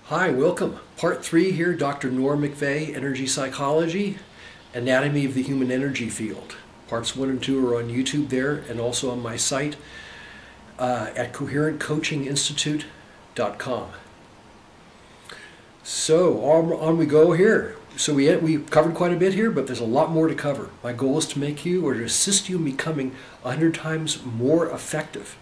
Hi, welcome. Part 3 here, Dr. Norm McVeigh, Energy Psychology, Anatomy of the Human Energy Field. Parts 1 and 2 are on YouTube there and also on my site at coherentcoachinginstitute.com. So on we go here. So we covered quite a bit here, but there's a lot more to cover. My goal is to make you or to assist you in becoming 100 times more effective.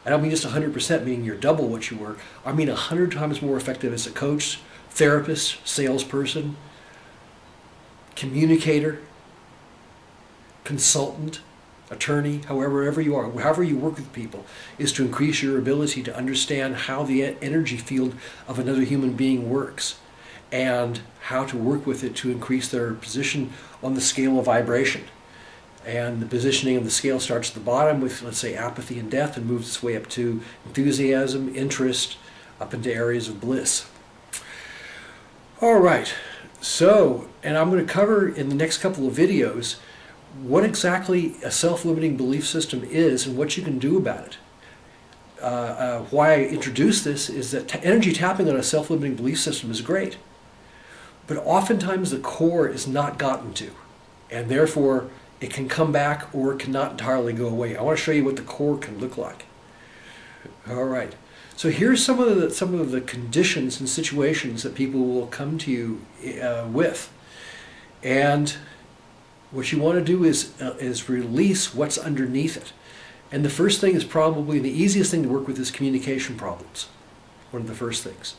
I don't mean just 100%, meaning you're double what you were. I mean 100 times more effective as a coach, therapist, salesperson, communicator, consultant, attorney, however you are, however you work with people, is to increase your ability to understand how the energy field of another human being works and how to work with it to increase their position on the scale of vibration. And the positioning of the scale starts at the bottom with, let's say, apathy and death and moves its way up to enthusiasm, interest, up into areas of bliss. All right, so, and I'm going to cover in the next couple of videos what exactly a self-limiting belief system is and what you can do about it. Why I introduce this is that energy tapping on a self-limiting belief system is great, but oftentimes the core is not gotten to, and therefore it can come back or it cannot entirely go away. I want to show you what the core can look like. All right. So here's some of the conditions and situations that people will come to you with. And what you want to do is release what's underneath it. And the first thing is probably the easiest thing to work with is communication problems. One of the first things.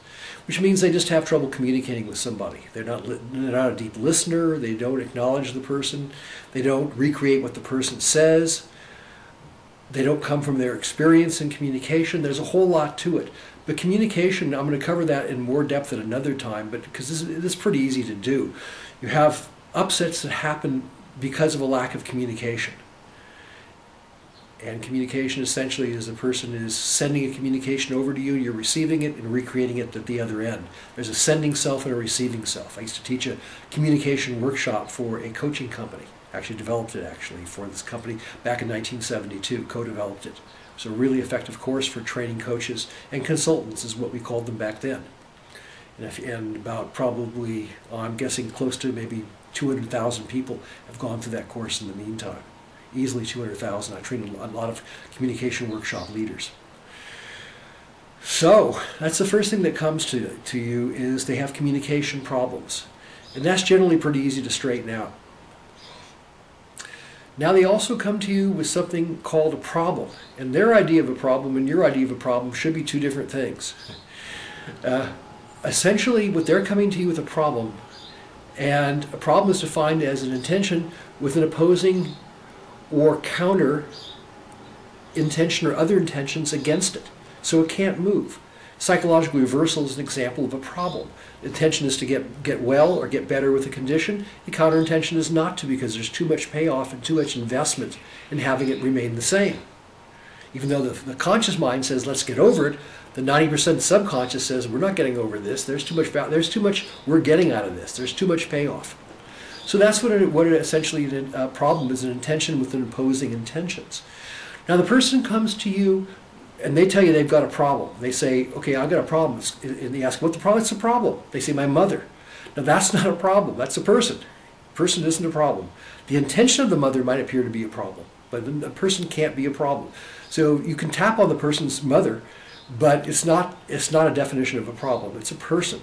Which means they just have trouble communicating with somebody. They're not a deep listener. They don't acknowledge the person. They don't recreate what the person says. They don't come from their experience in communication. There's a whole lot to it. But communication, I'm going to cover that in more depth at another time, but because this is pretty easy to do. You have upsets that happen because of a lack of communication. And communication essentially is the person is sending a communication over to you, you're receiving it and recreating it at the other end. There's a sending self and a receiving self. I used to teach a communication workshop for a coaching company. Actually developed it for this company back in 1972, co-developed it. It was a really effective course for training coaches and consultants is what we called them back then. And about probably, I'm guessing close to maybe 200,000 people have gone through that course in the meantime. Easily 200,000. I trained a lot of communication workshop leaders. So that's the first thing that comes to you is they have communication problems. And that's generally pretty easy to straighten out. Now they also come to you with something called a problem. And their idea of a problem and your idea of a problem should be two different things. Essentially what they're coming to you with a problem, and a problem is defined as an intention with an opposing or counter intention or other intentions against it. So it can't move. Psychological reversal is an example of a problem. The intention is to get well or get better with a condition. The counter intention is not to, because there's too much payoff and too much investment in having it remain the same. Even though the conscious mind says let's get over it, the 90% subconscious says we're not getting over this. There's too much we're getting out of this. There's too much payoff. So that's what essentially a problem is, an intention with an opposing intentions. Now the person comes to you and they tell you they've got a problem. They say, okay, I've got a problem. And they ask, what the problem? It's a problem. They say, my mother. Now that's not a problem. That's a person. Person isn't a problem. The intention of the mother might appear to be a problem, but a person can't be a problem. So you can tap on the person's mother, but it's not a definition of a problem. It's a person.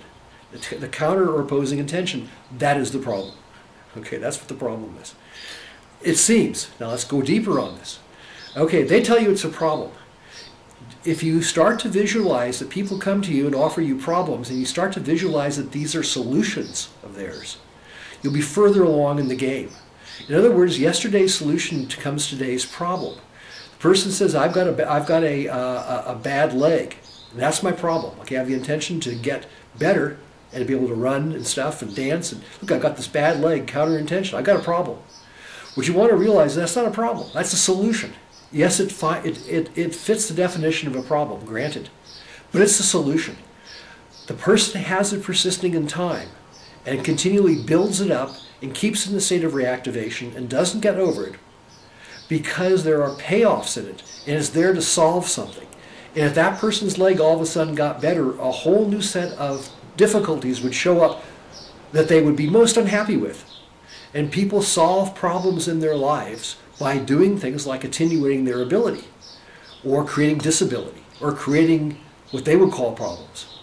The counter or opposing intention, that is the problem. Okay, that's what the problem is. It seems. Now let's go deeper on this. Okay, they tell you it's a problem. If you start to visualize that people come to you and offer you problems, and you start to visualize that these are solutions of theirs, you'll be further along in the game. In other words, yesterday's solution becomes today's problem. The person says, I've got a bad leg, and that's my problem. Okay, I have the intention to get better and to be able to run and stuff and dance. And look, I've got this bad leg, counter intention. I've got a problem. What you want to realize is that's not a problem. That's a solution. Yes, it fits the definition of a problem, granted. But it's a solution. The person has it persisting in time and continually builds it up and keeps it in the state of reactivation and doesn't get over it because there are payoffs in it and it's there to solve something. And if that person's leg all of a sudden got better, a whole new set of difficulties would show up that they would be most unhappy with. And people solve problems in their lives by doing things like attenuating their ability, or creating disability, or creating what they would call problems.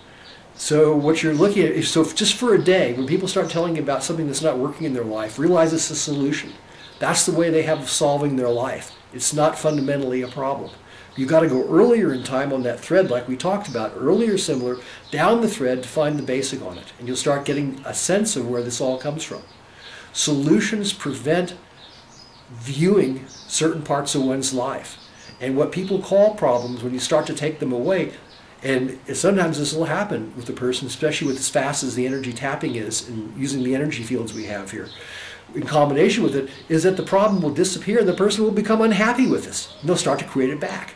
So what you're looking at is, so just for a day, when people start telling you about something that's not working in their life, realize it's a solution. That's the way they have of solving their life. It's not fundamentally a problem. You've got to go earlier in time on that thread, like we talked about, earlier, similar, down the thread to find the basic on it. And you'll start getting a sense of where this all comes from. Solutions prevent viewing certain parts of one's life. And what people call problems, when you start to take them away, and sometimes this will happen with the person, especially with as fast as the energy tapping is, and using the energy fields we have here, in combination with it, is that the problem will disappear and the person will become unhappy with this. And they'll start to create it back.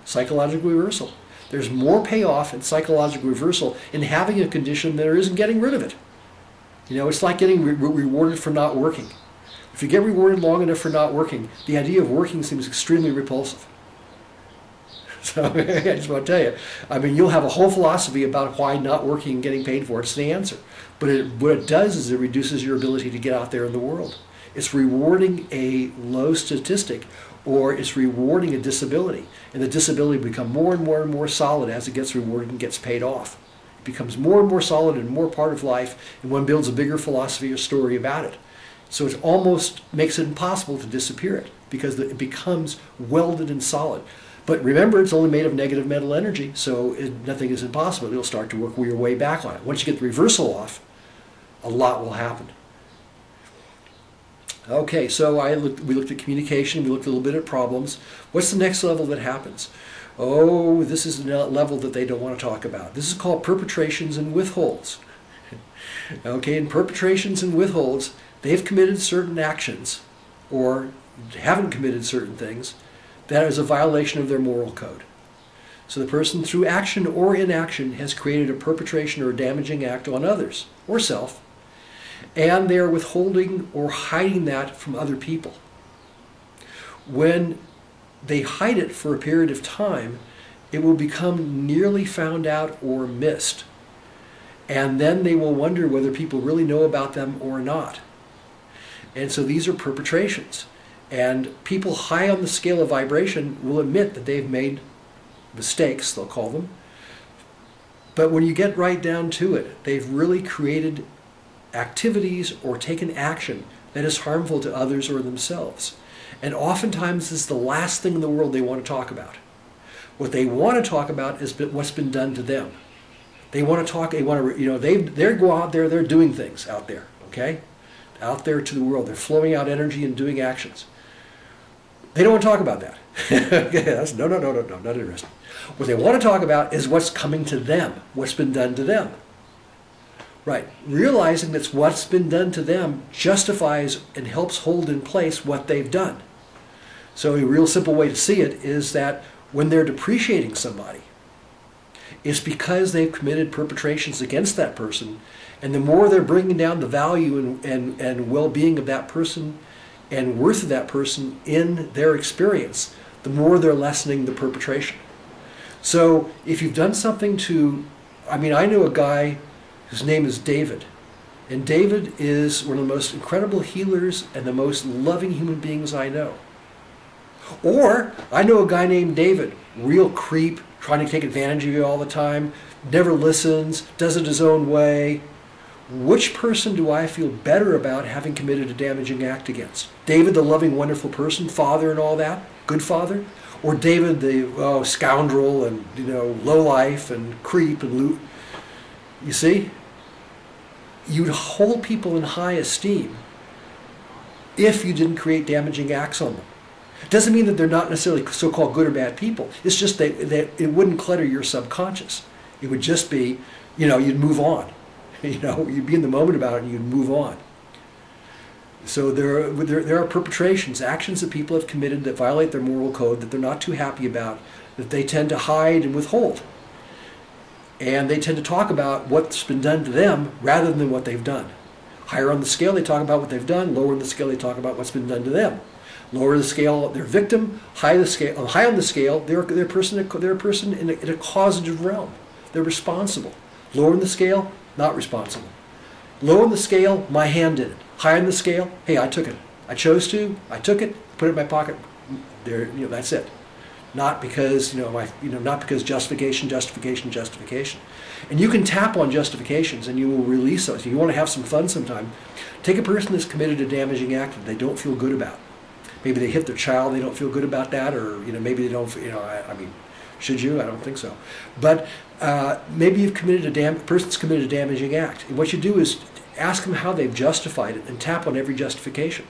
Psychological reversal. There's more payoff in psychological reversal in having a condition than there is in getting rid of it. You know, it's like getting rewarded for not working. If you get rewarded long enough for not working, the idea of working seems extremely repulsive. So I just want to tell you, I mean, you'll have a whole philosophy about why not working and getting paid for it's the answer. But what it does is it reduces your ability to get out there in the world. It's rewarding a low statistic, or it's rewarding a disability. And the disability will become more and more and more solid as it gets rewarded and gets paid off. It becomes more and more solid and more part of life, and one builds a bigger philosophy or story about it. So it almost makes it impossible to disappear it, because it becomes welded and solid. But remember, it's only made of negative mental energy, so nothing is impossible. You'll start to work your way back on it. Once you get the reversal off, a lot will happen. Okay, so we looked at communication, we looked a little bit at problems. What's the next level that happens? Oh, this is the level that they don't want to talk about. This is called perpetrations and withholds. Okay, in perpetrations and withholds, they've committed certain actions, or haven't committed certain things, that is a violation of their moral code. So the person, through action or inaction, has created a perpetration or a damaging act on others, or self, and they are withholding or hiding that from other people. When they hide it for a period of time, it will become nearly found out or missed. And then they will wonder whether people really know about them or not. And so these are perpetrations. And people high on the scale of vibration will admit that they've made mistakes, they'll call them. But when you get right down to it, they've really created activities or taken action that is harmful to others or themselves. And oftentimes this is the last thing in the world they want to talk about. What they want to talk about is what's been done to them. They want to talk, they want to, you know, they go out there, they're doing things out there, okay? Out there to the world. They're flowing out energy and doing actions. They don't want to talk about that. No, not interested. What they want to talk about is what's coming to them, what's been done to them. Right. Realizing that what's been done to them justifies and helps hold in place what they've done. So a real simple way to see it is that when they're depreciating somebody, it's because they've committed perpetrations against that person, and the more they're bringing down the value and well-being of that person and worth of that person in their experience, the more they're lessening the perpetration. So if you've done something to, I mean, I know a guy whose name is David, and David is one of the most incredible healers and the most loving human beings I know. Or I know a guy named David, real creep, trying to take advantage of you all the time, never listens, does it his own way. Which person do I feel better about having committed a damaging act against? David, the loving, wonderful person, father and all that, good father? Or David, the scoundrel and, you know, lowlife and creep and loot? You see? You'd hold people in high esteem if you didn't create damaging acts on them. It doesn't mean that they're not necessarily so-called good or bad people. It's just that it wouldn't clutter your subconscious. It would just be, you know, you'd move on. You know, you'd be in the moment about it and you'd move on. So there are perpetrations, actions that people have committed that violate their moral code, that they're not too happy about, that they tend to hide and withhold. And they tend to talk about what's been done to them rather than what they've done. Higher on the scale, they talk about what they've done. Lower on the scale, they talk about what's been done to them. Lower the scale, they're victim. High on the scale, they're a person in a causative realm. They're responsible. Lower in the scale, not responsible. Low on the scale, my hand did it. High on the scale, hey, I took it. I chose to. I took it. Put it in my pocket. There, that's it. Not because not because justification. And you can tap on justifications, and you will release those. If you want to have some fun sometime, take a person that's committed a damaging act that they don't feel good about. Maybe they hit their child, they don't feel good about that, or maybe they don't. Should you? I don't think so. But maybe you've committed a person's committed a damaging act. And what you do is ask them how they've justified it, and tap on every justification.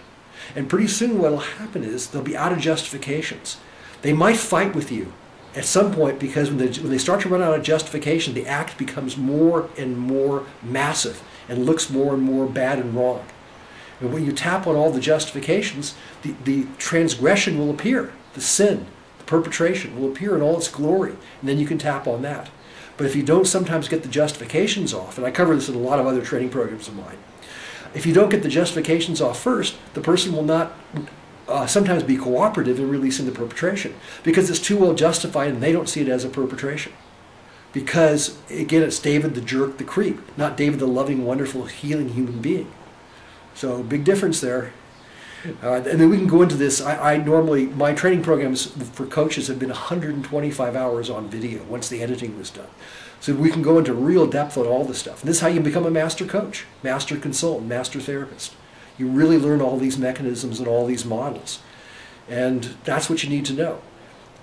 And pretty soon, what will happen is they'll be out of justifications. They might fight with you at some point, because when they start to run out of justification, the act becomes more and more massive and looks more and more bad and wrong. And when you tap on all the justifications, the transgression will appear, the sin, the perpetration will appear in all its glory, and then you can tap on that. But if you don't sometimes get the justifications off, and I cover this in a lot of other training programs of mine, if you don't get the justifications off first, the person will not sometimes be cooperative in releasing the perpetration, because it's too well justified and they don't see it as a perpetration. Because, again, it's David the jerk, the creep, not David the loving, wonderful, healing human being. So, big difference there. And then we can go into this. I normally, my training programs for coaches have been 125 hours on video once the editing was done. So we can go into real depth on all this stuff. And this is how you become a master coach, master consultant, master therapist. You really learn all these mechanisms and all these models. And that's what you need to know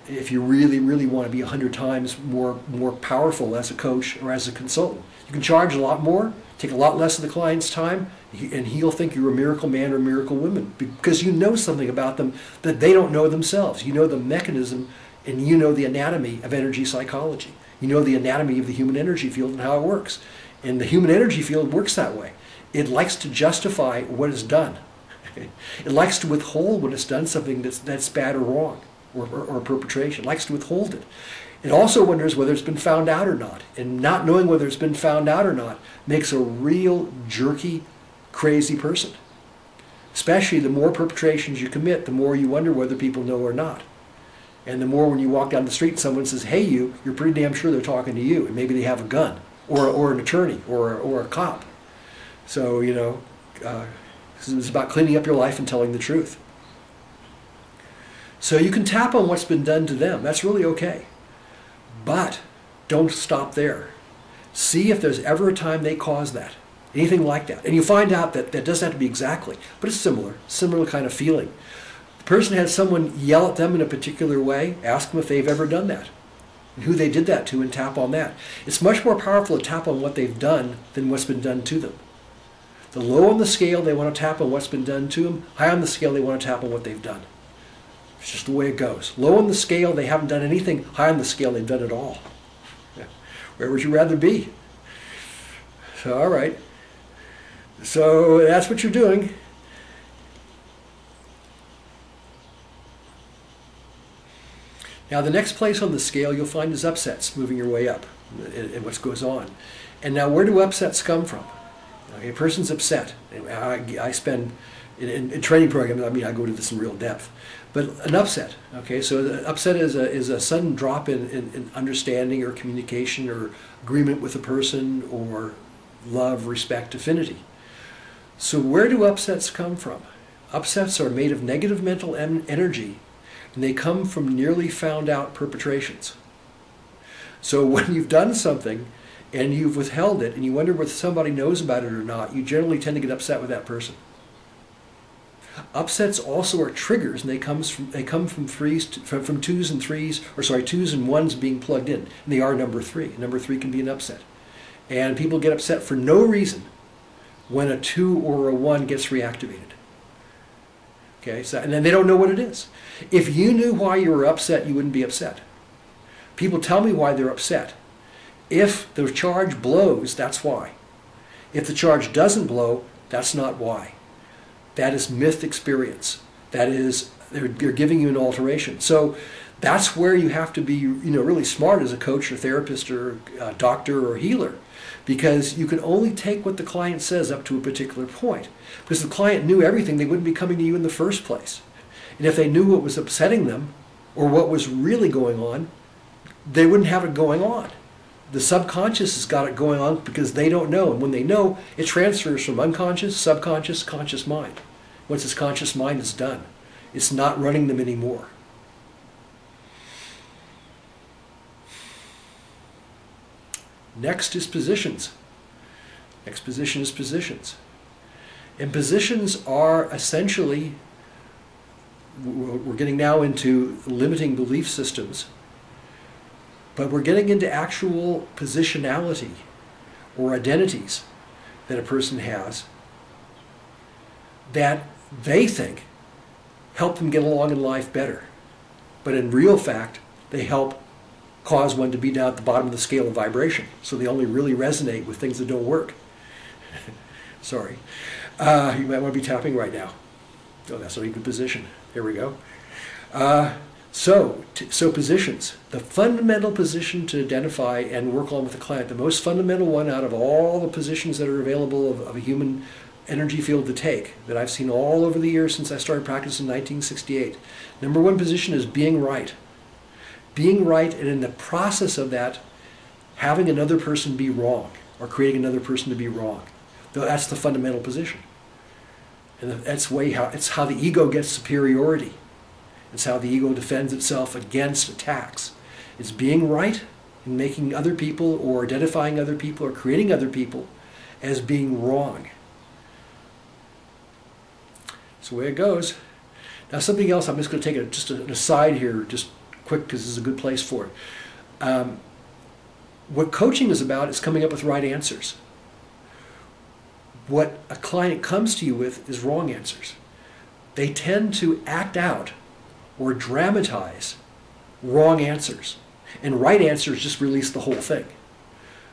if you really, really want to be 100 times more powerful as a coach or as a consultant. You can charge a lot more, take a lot less of the client's time, and he'll think you're a miracle man or a miracle woman, because you know something about them that they don't know themselves. You know the mechanism, and you know the anatomy of energy psychology. You know the anatomy of the human energy field and how it works. And the human energy field works that way. It likes to justify what is done. It likes to withhold when it's done something that's bad or wrong, or perpetration. It likes to withhold it. It also wonders whether it's been found out or not. And not knowing whether it's been found out or not makes a real jerky, crazy person. Especially the more perpetrations you commit, the more you wonder whether people know or not. And the more when you walk down the street and someone says, hey, you're pretty damn sure they're talking to you. And maybe they have a gun, or an attorney, or a cop. So, it's about cleaning up your life and telling the truth. So you can tap on what's been done to them. That's really okay. But don't stop there. See if there's ever a time they caused that. Anything like that. And you find out that doesn't have to be exactly, but it's similar kind of feeling. The person had someone yell at them in a particular way, ask them if they've ever done that, and who they did that to, and tap on that. It's much more powerful to tap on what they've done than what's been done to them. The low on the scale, they want to tap on what's been done to them. High on the scale, they want to tap on what they've done. It's just the way it goes. Low on the scale, they haven't done anything. High on the scale, they've done it all. Yeah. Where would you rather be? So, all right. So that's what you're doing. Now, the next place on the scale you'll find is upsets, moving your way up, and what goes on. And now, where do upsets come from? Okay, a person's upset. I spend, in training programs, I go to this in real depth. But an upset, okay, so an upset is a sudden drop in understanding or communication or agreement with a person, or love, respect, affinity. So where do upsets come from? Upsets are made of negative mental energy, and they come from nearly found out perpetrations. So when you've done something and you've withheld it, and you wonder whether somebody knows about it or not, you generally tend to get upset with that person. Upsets also are triggers, and they come from twos and threes, twos and ones being plugged in, and they are number 3. Number 3 can be an upset, and people get upset for no reason when a 2 or a 1 gets reactivated. Okay, so, and then they don't know what it is. If you knew why you were upset, you wouldn't be upset. People tell me why they're upset. If the charge blows, that's why. If the charge doesn't blow, that's not why. That is myth experience. That is, they're giving you an alteration. So that's where you have to be, really smart as a coach or therapist or doctor or healer, because you can only take what the client says up to a particular point. Because if the client knew everything, they wouldn't be coming to you in the first place. And if they knew what was upsetting them or what was really going on, they wouldn't have it going on. The subconscious has got it going on because they don't know. And when they know, it transfers from unconscious, subconscious, conscious mind. Once its conscious mind is done, it's not running them anymore. Next is positions. Next position is positions. And positions are essentially, we're getting now into limiting belief systems, but we're getting into actual positionality or identities that a person has that they think help them get along in life better. But in real fact, they help cause one to be down at the bottom of the scale of vibration. So they only really resonate with things that don't work. Sorry. You might want to be tapping right now. Oh, that's not even a position. There we go. So positions. The fundamental position to identify and work on with a client, the most fundamental one out of all the positions that are available of a human energy field to take, that I've seen all over the years since I started practicing in 1968. Number one position is being right. Being right, and in the process of that, having another person be wrong, or creating another person to be wrong. That's the fundamental position. And that's it's how the ego gets superiority. It's how the ego defends itself against attacks. It's being right and making other people, or identifying other people, or creating other people as being wrong. That's the way it goes. Now something else, I'm just going to take just an aside here, just quick, because this is a good place for it. What coaching is about is coming up with right answers. What a client comes to you with is wrong answers. They tend to act out or dramatize wrong answers. And right answers just release the whole thing.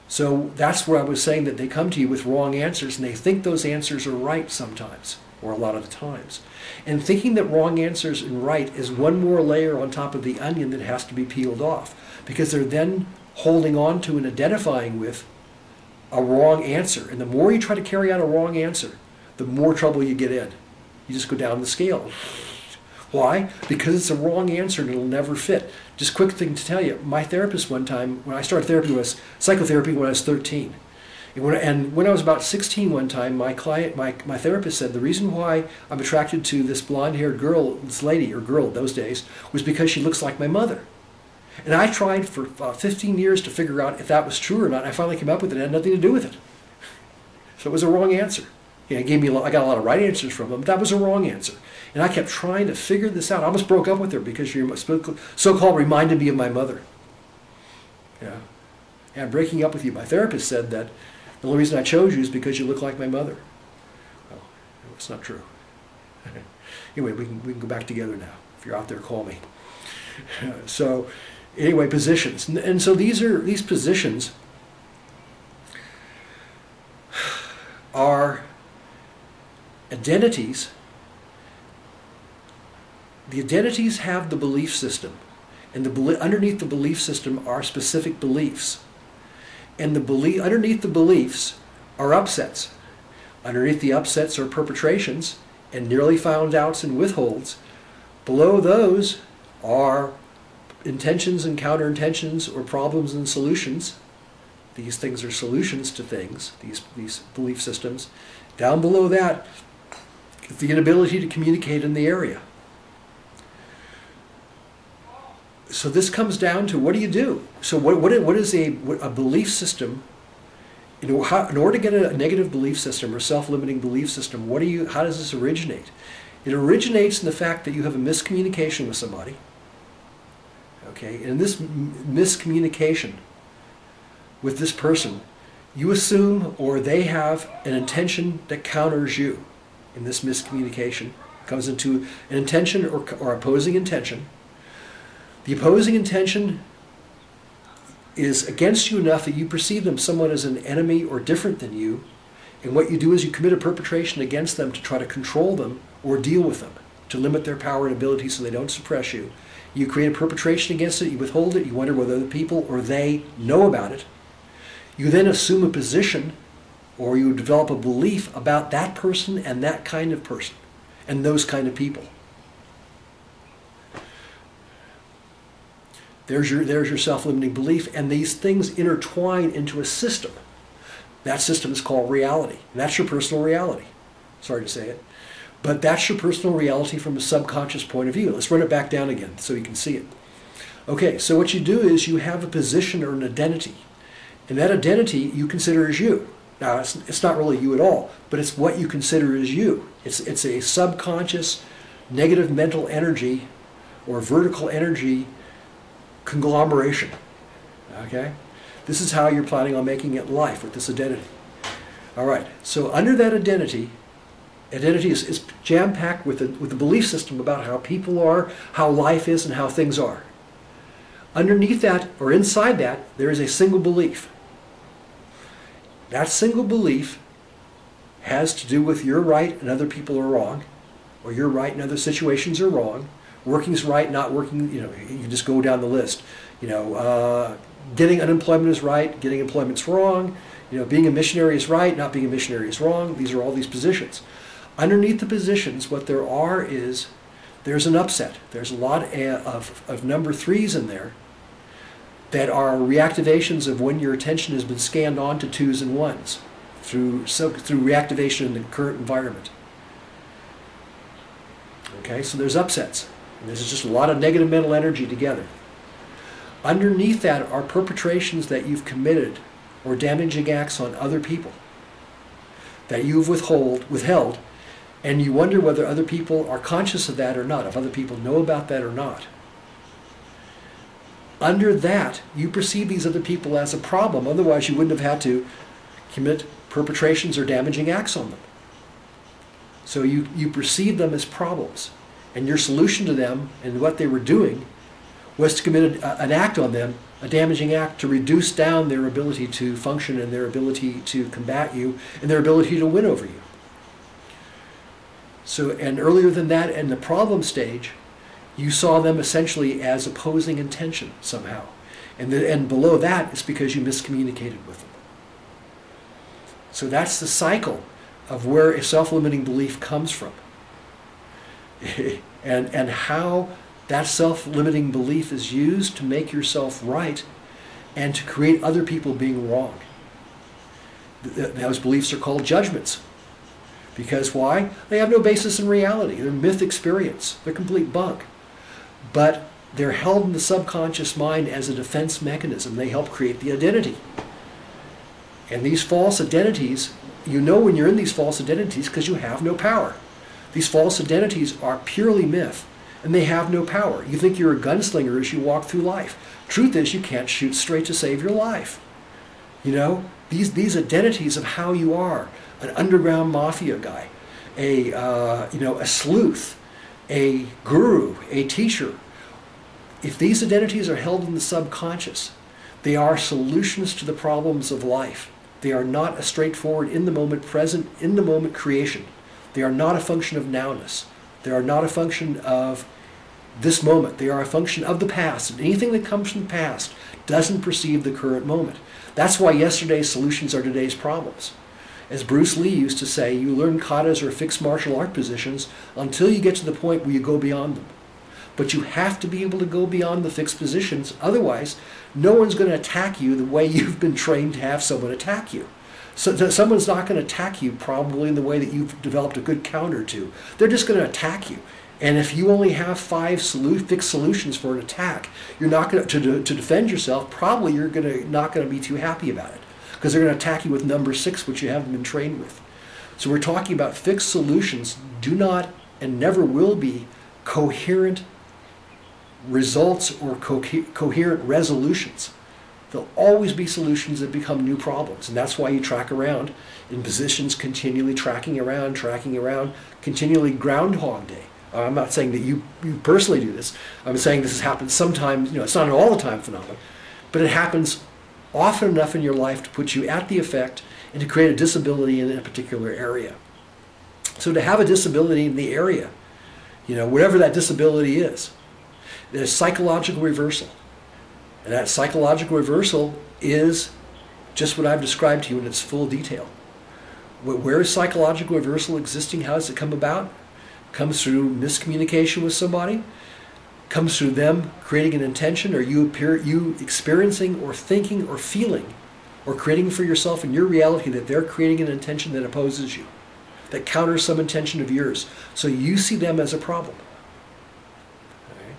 So that's where I was saying that they come to you with wrong answers, and they think those answers are right sometimes, or a lot of the times. And thinking that wrong answers and right is one more layer on top of the onion that has to be peeled off, because they're then holding on to and identifying with a wrong answer. And the more you try to carry out a wrong answer, the more trouble you get in. You just go down the scale. Why? Because it's a wrong answer and it'll never fit. Just quick thing to tell you, my therapist one time, when I started psychotherapy when I was 13, and when I was about 16 one time, my therapist said, the reason why I'm attracted to this blonde-haired girl, this lady, or girl those days, was because she looks like my mother. And I tried for 15 years to figure out if that was true or not. I finally came up with it. It had nothing to do with it. So it was a wrong answer. I got a lot of right answers from him, but that was a wrong answer. And I kept trying to figure this out. I almost broke up with her because she so-called reminded me of my mother. Yeah. And breaking up with you, my therapist said that the only reason I chose you is because you look like my mother. Well, it's not true. Anyway, we can go back together now. If you're out there, call me. So, anyway, positions. And so these positions are identities. The identities have the belief system. And underneath the belief system are specific beliefs. And underneath the beliefs are upsets. Underneath the upsets are perpetrations and nearly found outs and withholds. Below those are intentions and counterintentions, or problems and solutions. These things are solutions to things, these belief systems. Down below that is the inability to communicate in the area. So this comes down to, what do you do? So what is a belief system? In order to get a negative belief system or self-limiting belief system, how does this originate? It originates in the fact that you have a miscommunication with somebody. Okay, and in this miscommunication with this person, you assume, or they have an intention that counters you. In this miscommunication, it comes into an intention or opposing intention. The opposing intention is against you enough that you perceive them somewhat as an enemy or different than you, and what you do is you commit a perpetration against them to try to control them or deal with them, to limit their power and ability so they don't suppress you. You create a perpetration against it, you withhold it, you wonder whether the people or they know about it. You then assume a position, or you develop a belief about that person and that kind of person and those kind of people. There's your self-limiting belief, and these things intertwine into a system. That system is called reality. And that's your personal reality. Sorry to say it. But that's your personal reality from a subconscious point of view. Let's run it back down again so you can see it. Okay, so what you do is you have a position or an identity. And that identity you consider as you. Now, it's not really you at all, but it's what you consider as you. It's a subconscious negative mental energy or vertical energy conglomeration. Okay? This is how you're planning on making it in life with this identity. All right, so under that identity is jam-packed with a belief system about how people are, how life is, and how things are. Underneath that, or inside that, there is a single belief. That single belief has to do with you're right and other people are wrong, or you're right and other situations are wrong. Working's right, not working, you can just go down the list. Getting unemployment is right, getting employment's wrong. Being a missionary is right, not being a missionary is wrong. These are all these positions. Underneath the positions, what there are is, there's an upset. There's a lot of number threes in there that are reactivations of when your attention has been scanned on to twos and ones through reactivation in the current environment. Okay, so there's upsets. And this is just a lot of negative mental energy together. Underneath that are perpetrations that you've committed or damaging acts on other people that you've withheld, and you wonder whether other people are conscious of that or not, if other people know about that or not. Under that, you perceive these other people as a problem, otherwise you wouldn't have had to commit perpetrations or damaging acts on them. So you perceive them as problems, and your solution to them and what they were doing was to commit an act on them, a damaging act, to reduce down their ability to function and their ability to combat you and their ability to win over you. So, and earlier than that, in the problem stage, you saw them essentially as opposing intention somehow. And below that is because you miscommunicated with them. So that's the cycle of where a self-limiting belief comes from. and how that self-limiting belief is used to make yourself right and to create other people being wrong. Those beliefs are called judgments. Because why? They have no basis in reality. They're myth experience. They're complete bunk. But they're held in the subconscious mind as a defense mechanism. They help create the identity. And these false identities, you know when you're in these false identities because you have no power. These false identities are purely myth, and they have no power. You think you're a gunslinger as you walk through life. Truth is, you can't shoot straight to save your life. These identities of how you are, an underground mafia guy, a sleuth, a guru, a teacher. If these identities are held in the subconscious, they are solutions to the problems of life. They are not a straightforward, in the moment, present, in the moment creation. They are not a function of nowness. They are not a function of this moment. They are a function of the past. And anything that comes from the past doesn't perceive the current moment. That's why yesterday's solutions are today's problems. As Bruce Lee used to say, you learn katas or fixed martial art positions until you get to the point where you go beyond them. But you have to be able to go beyond the fixed positions. Otherwise, no one's going to attack you the way you've been trained to have someone attack you. So someone's not going to attack you probably in the way that you've developed a good counter to. They're just going to attack you. And if you only have 5 fixed solutions for an attack, you're not going to defend yourself. Probably you're not going to be too happy about it because they're going to attack you with number 6, which you haven't been trained with. So we're talking about fixed solutions. Do not and never will be coherent results or coherent resolutions. There'll always be solutions that become new problems. And that's why you track around in positions, continually tracking around, continually Groundhog Day. I'm not saying that you personally do this. I'm saying this has happened sometimes. It's not an all the time phenomenon, but it happens often enough in your life to put you at the effect and to create a disability in a particular area. So to have a disability in the area, whatever that disability is, there's psychological reversal. And that psychological reversal is just what I've described to you in its full detail. Where is psychological reversal existing? How does it come about? It comes through miscommunication with somebody. comes through them creating an intention, or you experiencing or thinking or feeling or creating for yourself in your reality that they're creating an intention that opposes you, that counters some intention of yours. So you see them as a problem. Okay?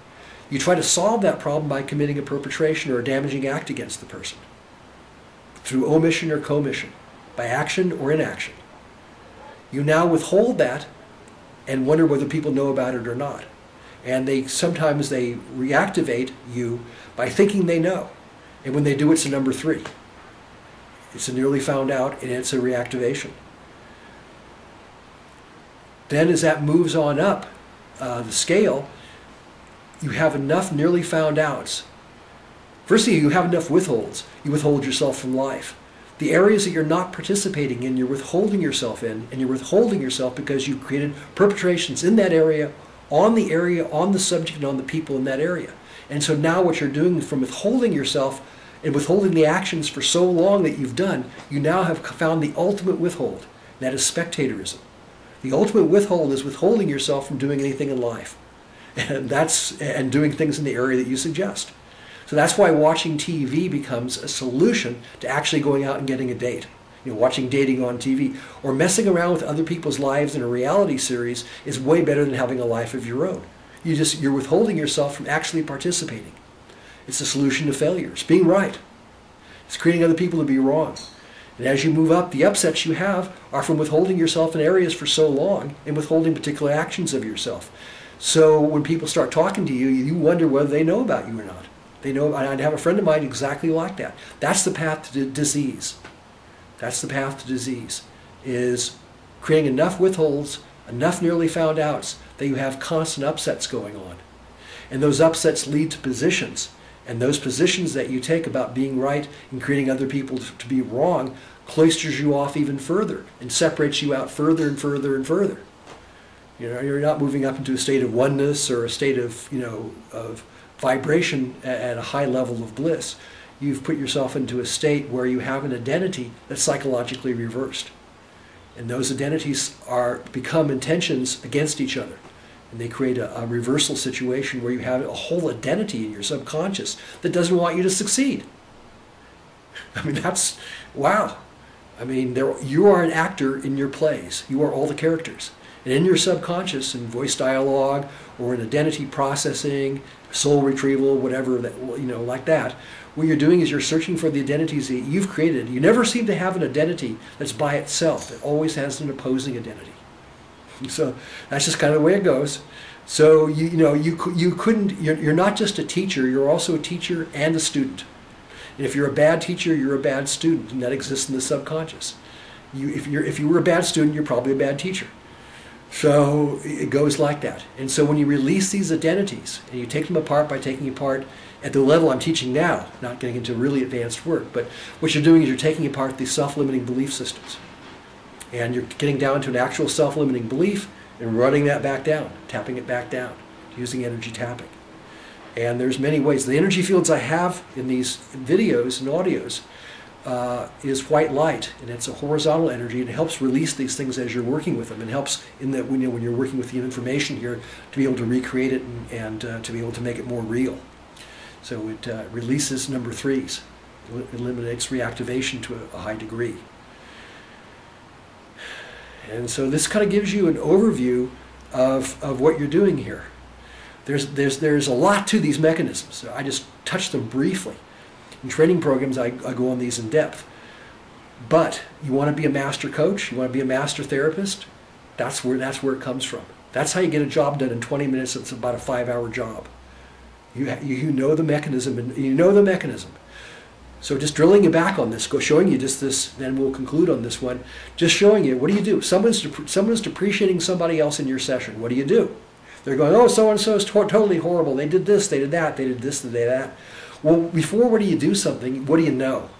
You try to solve that problem by committing a perpetration or a damaging act against the person, through omission or commission, by action or inaction. You now withhold that and wonder whether people know about it or not. And sometimes they reactivate you by thinking they know. And when they do, it's a number 3. It's a nearly found out, and it's a reactivation. Then as that moves on up the scale, you have enough nearly found outs. Firstly, you have enough withholds. You withhold yourself from life. The areas that you're not participating in, you're withholding yourself in, and you're withholding yourself because you've created perpetrations in that area, on the subject, and on the people in that area. And so now what you're doing from withholding yourself and withholding the actions for so long that you've done, you now have found the ultimate withhold. That is spectatorism. The ultimate withhold is withholding yourself from doing anything in life. And doing things in the area that you suggest. So that's why watching TV becomes a solution to actually going out and getting a date. Watching dating on TV or messing around with other people's lives in a reality series is way better than having a life of your own. You're withholding yourself from actually participating. It's a solution to failures. Being right. It's creating other people to be wrong. And as you move up, the upsets you have are from withholding yourself in areas for so long and withholding particular actions of yourself. So when people start talking to you, you wonder whether they know about you or not. They know. I have a friend of mine exactly like that. That's the path to disease. That's the path to disease, is creating enough withholds, enough nearly found outs that you have constant upsets going on. And those upsets lead to positions. And those positions that you take about being right and creating other people to be wrong cloisters you off even further and separates you out further and further and further. You're not moving up into a state of oneness or a state of, of vibration at a high level of bliss. You've put yourself into a state where you have an identity that's psychologically reversed. And those identities become intentions against each other. And they create a reversal situation where you have a whole identity in your subconscious that doesn't want you to succeed. I mean, that's, wow. I mean, you are an actor in your plays. You are all the characters. And in your subconscious, in voice dialogue, or in identity processing, soul retrieval, whatever, like that, what you're doing is you're searching for the identities that you've created. You never seem to have an identity that's by itself. It always has an opposing identity. So that's just kind of the way it goes. So you're not just a teacher, you're also a teacher and a student. And if you're a bad teacher, you're a bad student, and that exists in the subconscious. If you were a bad student, you're probably a bad teacher. So it goes like that. And so when you release these identities, and you take them apart by taking apart at the level I'm teaching now, not getting into really advanced work, but what you're doing is you're taking apart these self-limiting belief systems. And you're getting down to an actual self-limiting belief and running that back down, tapping it back down, using energy tapping. And there's many ways. The energy fields I have in these videos and audios is white light, and it's a horizontal energy, and it helps release these things as you're working with them. It helps in that when you're working with the information here to be able to recreate it and to be able to make it more real. So it releases number 3s. It eliminates reactivation to a high degree. And so this kind of gives you an overview of what you're doing here. There's a lot to these mechanisms. So I just touched them briefly. In training programs, I go on these in depth. But you want to be a master coach, you want to be a master therapist, that's where it comes from. That's how you get a job done in 20 minutes. It's about a 5-hour job. You know the mechanism, and you know the mechanism. So just drilling you back on this, showing you just this, then we'll conclude on this one. Just showing you, what do you do? Someone's depreciating somebody else in your session. What do you do? They're going, oh, so-and-so is totally horrible. They did this, they did that, they did this, they did that. Well, before you do something, what do you know?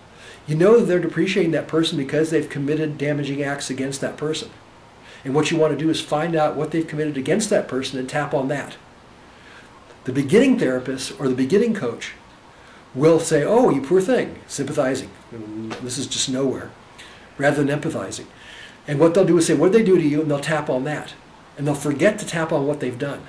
You know that they're depreciating that person because they've committed damaging acts against that person. And what you want to do is find out what they've committed against that person and tap on that. The beginning therapist or the beginning coach will say, oh, you poor thing, sympathizing. This is just nowhere, rather than empathizing. And what they'll do is say, what did they do to you? And they'll tap on that. And they'll forget to tap on what they've done.